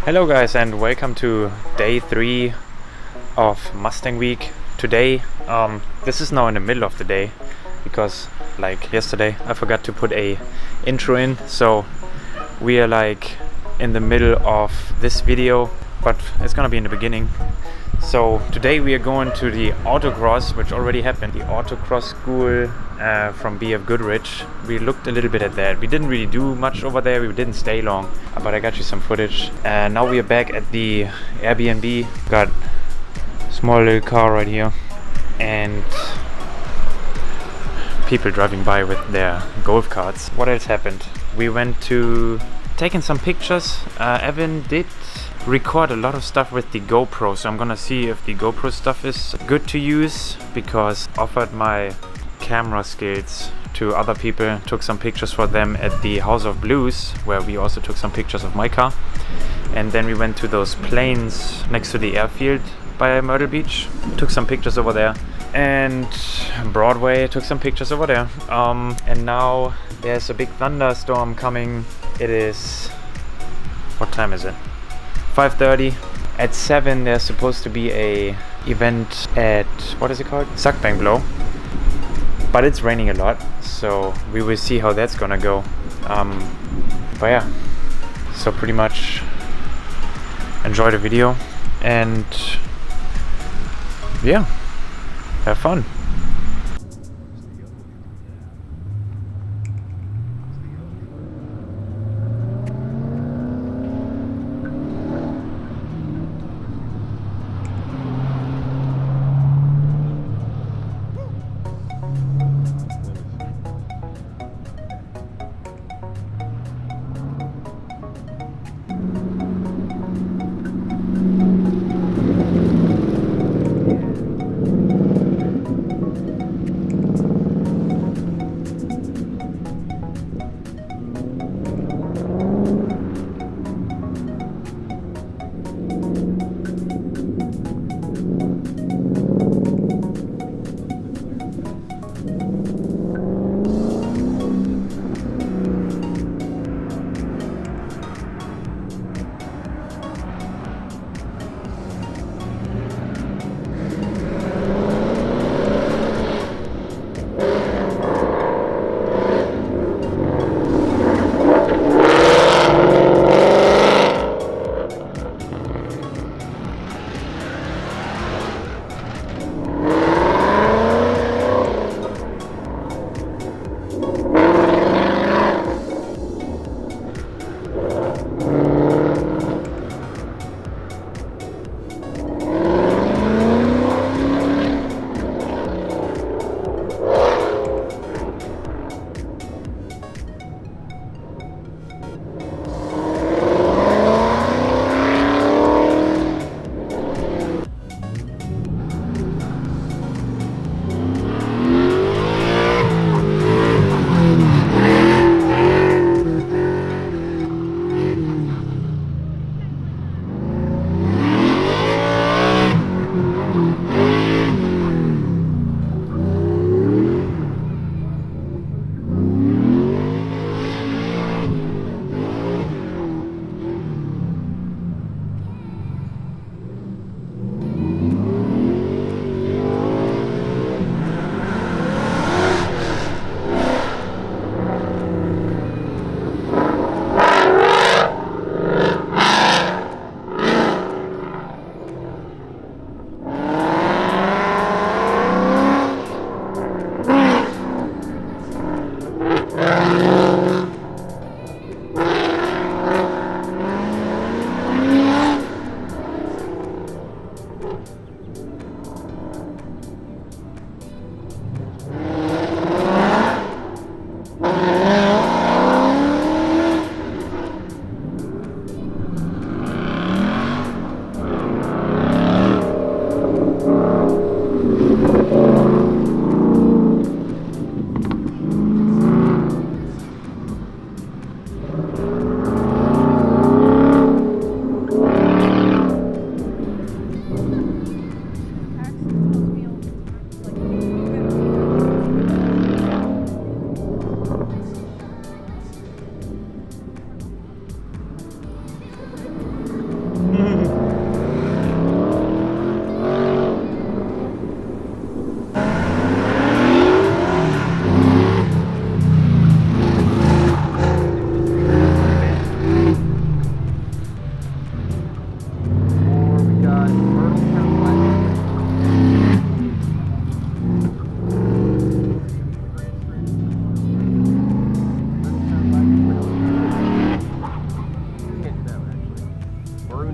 Hello guys and welcome to day 3 of Mustang week. Today, this is now in the middle of the day because like yesterday I forgot to put a intro in, so we are like in the middle of this video, but it's gonna be in the beginning. So today we are going to the Autocross, which already happened, the Autocross school from BF Goodrich. We looked a little bit at that. We didn't really do much over there, we didn't stay long, but I got you some footage. Now we are back at the Airbnb. Got a small little car right here and people driving by with their golf carts. What else happened? We went to taking some pictures. Evan did record a lot of stuff with the GoPro, so I'm gonna see if the GoPro stuff is good to use, because offered my camera skills to other people, took some pictures for them at the House of Blues, where we also took some pictures of my car, and then we went to those plains next to the airfield by Myrtle Beach, took some pictures over there, and Broadway, took some pictures over there. And now there's a big thunderstorm coming. It is, what time is it? 5:30. At 7 there's supposed to be a event at, what is it called? Suckbank Blow. But it's raining a lot, so we will see how that's gonna go. But yeah, so pretty much enjoy the video and yeah, have fun.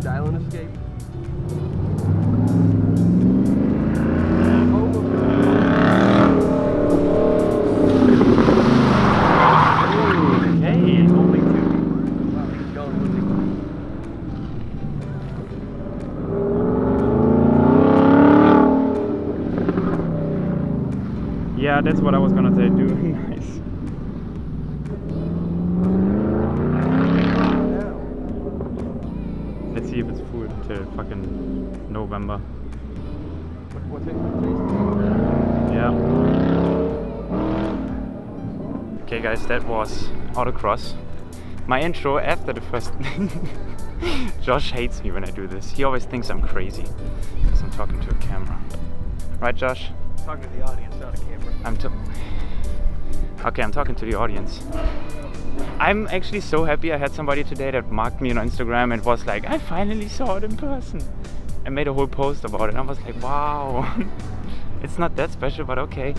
End Island escape. Hey, it's only 2. Wow, he's going. Yeah, that's what I was gonna say too. Nice. Let's see if it's full till fucking November. What's it? Yeah. Okay guys, that was Autocross. My intro after the first Josh hates me when I do this. He always thinks I'm crazy because I'm talking to a camera. Right, Josh? Talking to the audience, not a camera. Okay, I'm talking to the audience. I'm actually so happy I had somebody today that marked me on Instagram and was like, I finally saw it in person. And made a whole post about it. I was like, wow. It's not that special, but okay.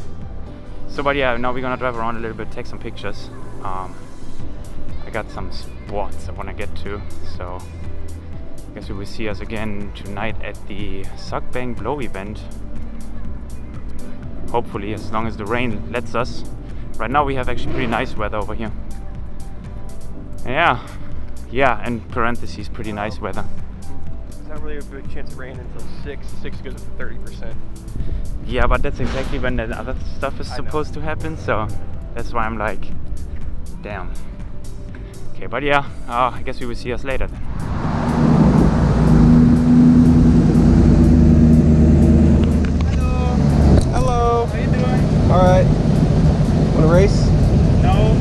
So, but yeah, now we're gonna drive around a little bit, take some pictures. I got some spots I wanna get to, so I guess we will see us again tonight at the Mustang Blow event. Hopefully, as long as the rain lets us. Right now we have actually pretty nice weather over here. Yeah, in parentheses, pretty nice weather. There's not really a big chance of rain until 6. 6 goes up to 30%. Yeah, but that's exactly when the other stuff is supposed to happen, so that's why I'm like, damn. Okay, but yeah, I guess we will see us later then. Hello. How you doing? All right. Want to race? No.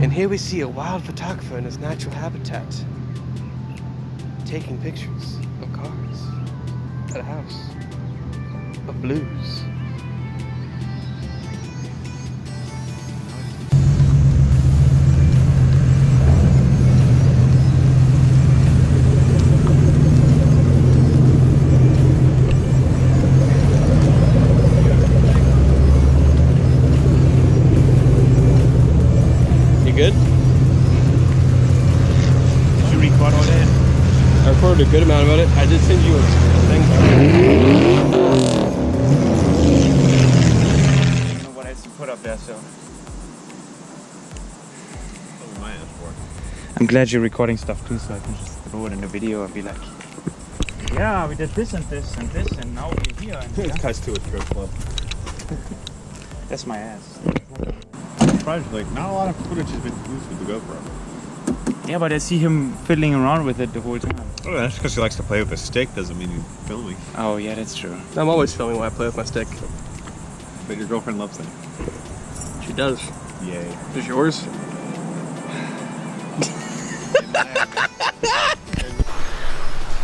And here we see a wild photographer in his natural habitat, taking pictures of cars at a house, of blues. Good? Did you record all that? I recorded a good amount about it. I did send you a thing. I don't know what else to put up there, so. What am I asked for? I'm glad you're recording stuff too, so I can just throw it in the video and be like, yeah, we did this and this and this, and now we're here. And It's ties to a strip club. That's my ass. Surprisingly, not a lot of footage has been used with the GoPro. Yeah, but I see him fiddling around with it the whole time. Oh, that's because he likes to play with a stick, doesn't mean he's filming. Oh, yeah, that's true. I'm always filming when I play with my stick. But your girlfriend loves that. She does. Yay. Does yours?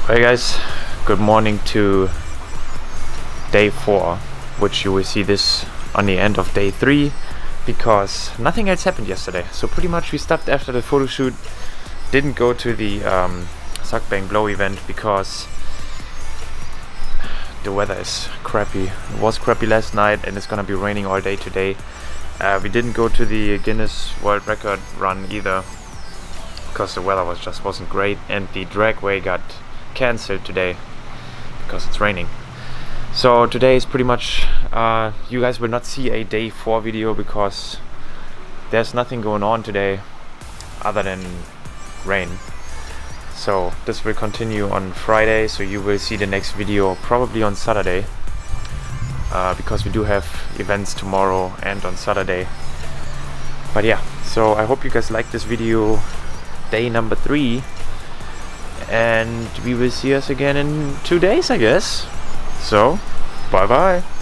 Hey guys, good morning to day 4, which you will see this on the end of day 3, because nothing else happened yesterday. So pretty much we stopped after the photo shoot, didn't go to the Mustang Blow event because the weather is crappy. It was crappy last night and it's gonna be raining all day today. We didn't go to the Guinness World Record run either because the weather wasn't great, and the dragway got cancelled today because it's raining. So today is pretty much you guys will not see a day 4 video because there's nothing going on today other than rain. So this will continue on Friday, so you will see the next video probably on Saturday, because we do have events tomorrow and on Saturday. But yeah, so I hope you guys like this video, day number 3, and we will see us again in 2 days, I guess. So bye bye.